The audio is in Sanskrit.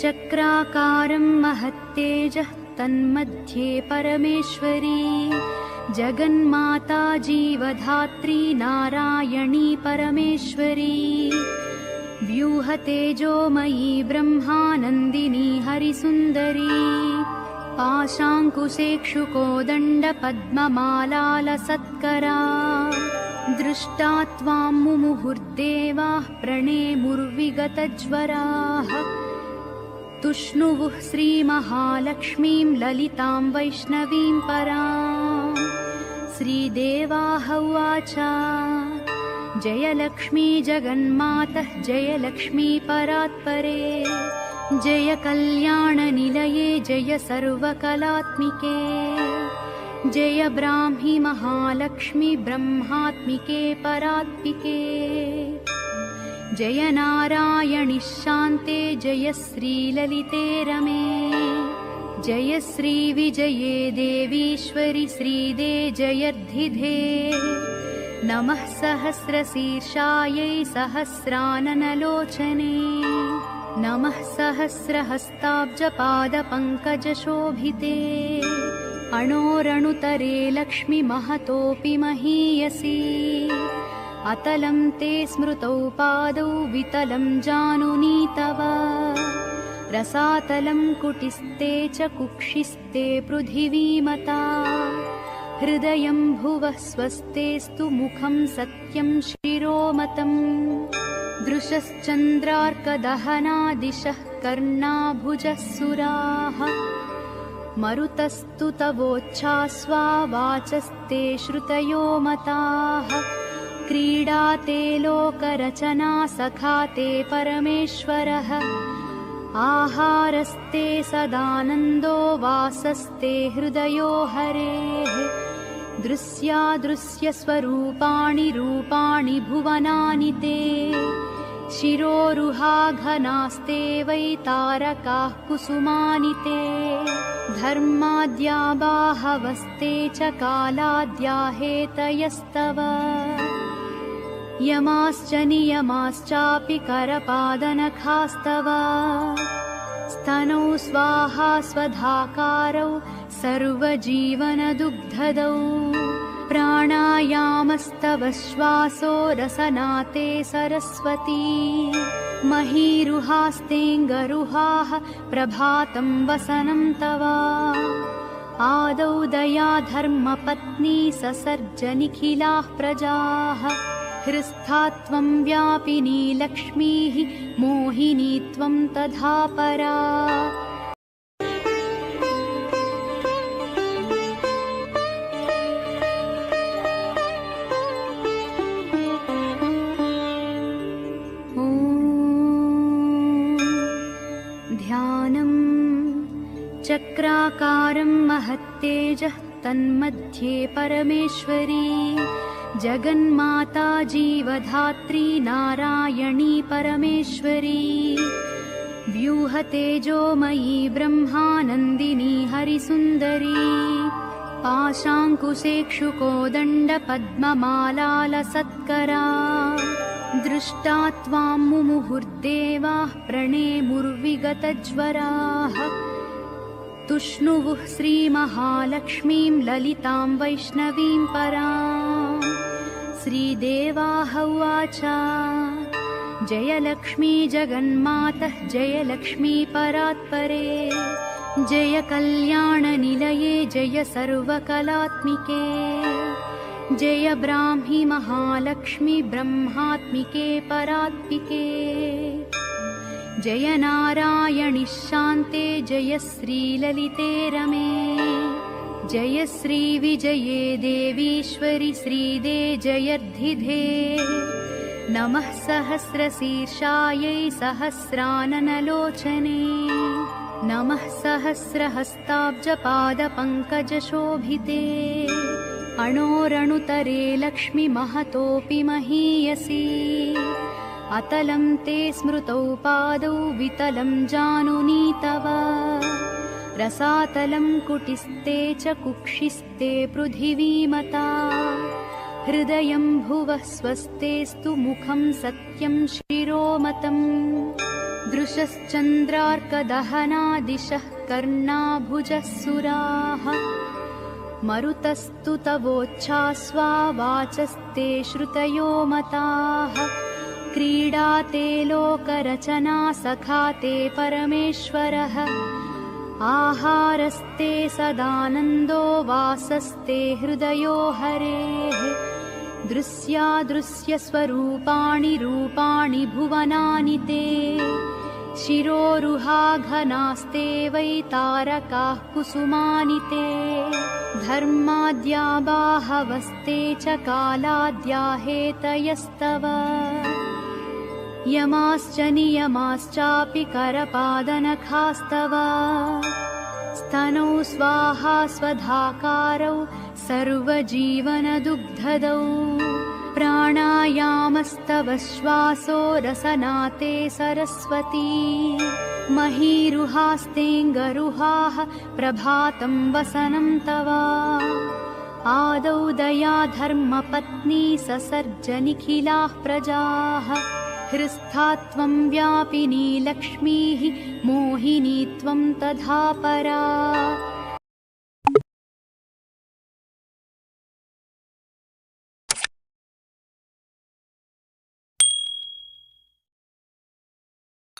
चक्राकारं महत्तेजः तन्मध्ये परमेश्वरी जगन्माता जीवधात्री नारायणी परमेश्वरी व्यूहतेजोमयी ब्रह्मानन्दिनी हरिसुन्दरी पाशाङ्कुशेक्षुकोदण्डपद्ममालालसत्करा दृष्टा त्वां मुमुहुर्देवाः प्रणेमुर्विगतज्वराः तुष्णुवुः श्रीमहालक्ष्मीं ललितां वैष्णवीं परां श्रीदेवाः उवाच जय लक्ष्मी जगन्मातः जय लक्ष्मी परात्परे जय कल्याणनिलये जय सर्वकलात्मिके जय ब्राह्मी महालक्ष्मी ब्रह्मात्मिके परात्मिके जय नारायणि शान्ते जय श्रीललिते रमे जय श्रीविजये देवीश्वरि श्रीदे जयर्धिधे नमः सहस्रशीर्षायै सहस्राननलोचने नमः सहस्रहस्ताब्जपादपङ्कजशोभिते अणोरणुतरे लक्ष्मी महतोऽपि महीयसी अतलं ते स्मृतौ पादौ वितलं जानुनी तव रसातलं कुटिस्ते च कुक्षिस्ते पृथिवीमता हृदयं भुवः स्वस्तेस्तु मुखं सत्यं शिरोमतम् दृशश्चन्द्रार्कदहनादिशः कर्णाभुजः सुराः मरुतस्तु तवोच्छास्वा वाचस्ते श्रुतयो मताः क्रीडाते लोकरचना सखाते परमेश्वरः आहारस्ते सदानन्दो वासस्ते हृदयो हरेः दृश्यादृश्यस्वरूपाणि रूपाणि भुवनानि ते शिरोरुहाघनास्ते वै तारकाः कुसुमानि ते धर्माद्या बाहवस्ते च कालाद्या हेतयस्तव यमाश्च नियमाश्चापि करपादनखास्तव स्तनौ स्वाहा स्वधाकारौ सर्वजीवनदुग्धदौ प्राणायामस्तव श्वासो रसनाते सरस्वती महीरुहास्तेऽङ्गरुहाः प्रभातं वसनं तव आदौ दया धर्मपत्नी ससर्ज निखिलाः प्रजाः हृस्था त्वं व्यापिनी लक्ष्मीः मोहिनी त्वं तथा परा ध्यानं चक्राकारं महत्तेजः तन्मध्ये परमेश्वरी जगन्माता जीवधात्री नारायणी परमेश्वरी व्यूहतेजोमयी ब्रह्मानन्दिनी हरिसुन्दरी पाशाङ्कुशेक्षुकोदण्डपद्ममालालसत्करा दृष्टा त्वां मुमुहुर्देवाः प्रणेमुर्विगतज्वराः तुष्णुवुः श्रीमहालक्ष्मीं ललितां वैष्णवीं परां श्रीदेवाः उवाच जय लक्ष्मी जगन्मातः जय लक्ष्मी परात्परे जय कल्याणनिलये जय सर्वकलात्मिके जय ब्राह्मी महालक्ष्मी ब्रह्मात्मिके परात्मिके जय नारायणि शान्ते जय श्रीललिते रमे जय श्रीविजये देवीश्वरि श्रीदे जयर्धिधे नमः सहस्रशीर्षायै सहस्राननलोचने नमः सहस्रहस्ताब्जपादपङ्कजशोभिते अणोरणुतरे लक्ष्मी महतोऽपि महीयसी अतलं ते स्मृतौ पादौ वितलं जानुनी तव रसातलं कुटिस्ते च कुक्षिस्ते पृथिवीमता हृदयं भुवः स्वस्तेस्तु मुखं सत्यं शिरोमतम् दृशश्चन्द्रार्कदहनादिशः कर्णाभुजः सुराः मरुतस्तु तवोच्छ्वास्वा वाचस्ते श्रुतयो मताः क्रीडा ते लोकरचना सखा ते परमेश्वरः आहारस्ते सदानन्दो वासस्ते हृदयो हरेः दृश्यादृश्यस्वरूपाणि रूपाणि भुवनानि ते शिरोरुहाघनास्ते वै तारकाः कुसुमानि ते धर्माद्या बाहवस्ते च कालाद्या हेतयस्तव यमाश्च नियमाश्चापि करपादनखास्तव स्तनौ स्वाहा स्वधाकारौ सर्वजीवनदुग्धदौ प्राणायामस्तव श्वासो रसनाते सरस्वती महीरुहास्तेऽङ्गरुहाः प्रभातं वसनं तव आदौ दया धर्मपत्नी ससर्ज निखिलाः प्रजाः हृस्था त्वं व्यापिनी लक्ष्मीः मोहिनी त्वं तथा परा